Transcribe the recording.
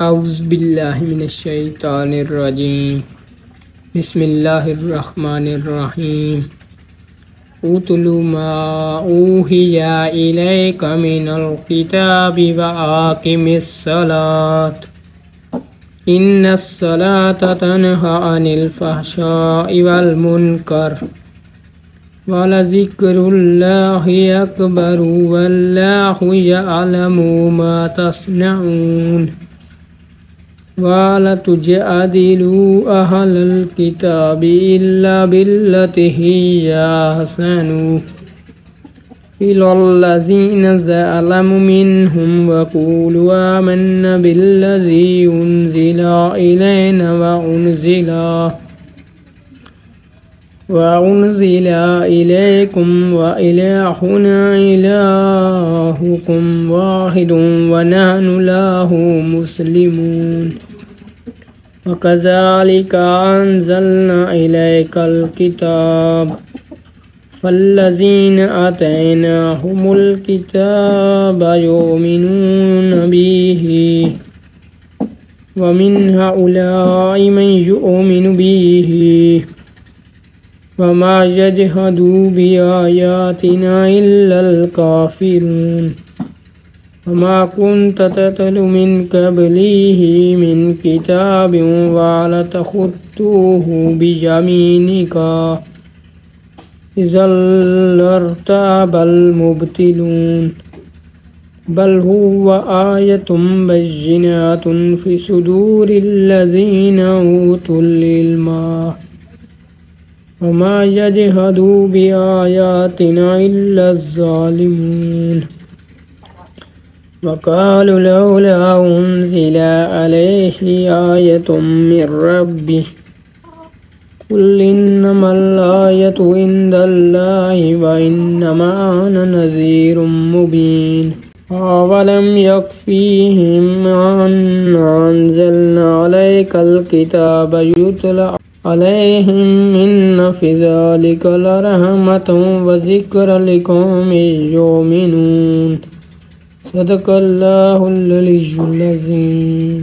औज़ुबिल्लाहि मिनश्शैतानिर्रजीम। बिस्मिल्लाहिर्रहमानिर्रहीम। उतलु मा ऊहिया इलैका मिनल किताबि व आकिमिस्सलात इन्नस्सलाता तन्हा अनिल फ़हशाइ वल मुनकर वलज़िक्रुल्लाहि अकबर वल्लाहु यअलमु मा तस्नऊन। वला तुजादिलू अहलल किताबि इल्ला बिल्लति हिया अहसनु इल्लल्लज़ीना ज़लमू मिनहुम वक़ूलू आमन्ना बिल्लज़ी उन्ज़िला इलैना वउन्ज़िला इलैकुम व इलाहुना इलाहुकुम वाहिदुन व नहनु लहू मुस्लिमून। वकज़ालिका अंज़लना इलैकल किताब फल्लज़ीना आतैनाहुमुल किताब युमिनून बिही व मिन हाउलाइ मन युमिनु बिही वमा यजहदू बिआयातिना इल्लल काफिरून। वमा कुन्त ततलु मिन क़ब्लिही मिन किताबिन वला तख़ुत्तूहु बियमीनिका इज़् लर्ताबल मुब्तिलून। बल हुवा आयतुम बय्यिनातुन फ़ी सुदूरिल्लज़ीना ऊतुल इल्मा वमा यजहदू बिआयातिना इल्लज़्ज़ालिमून। वक़ालू लौला उन्ज़िला अलैहि आयतुम मिर रब्बिह कुल इन्नमल आयतु इंदल्लाहि व इन्नमा अना नज़ीरुम मुबीन। अवलम यक्फ़ीहिम अन्ना अंज़लना अलैकल किताब युतला अलैहिम इन्न फ़ी ज़ालिका लरहमतन व ज़िक्रा लिक़ौमिन युमिनून। सदक़ल्लाहुल अलीयुल अज़ीम।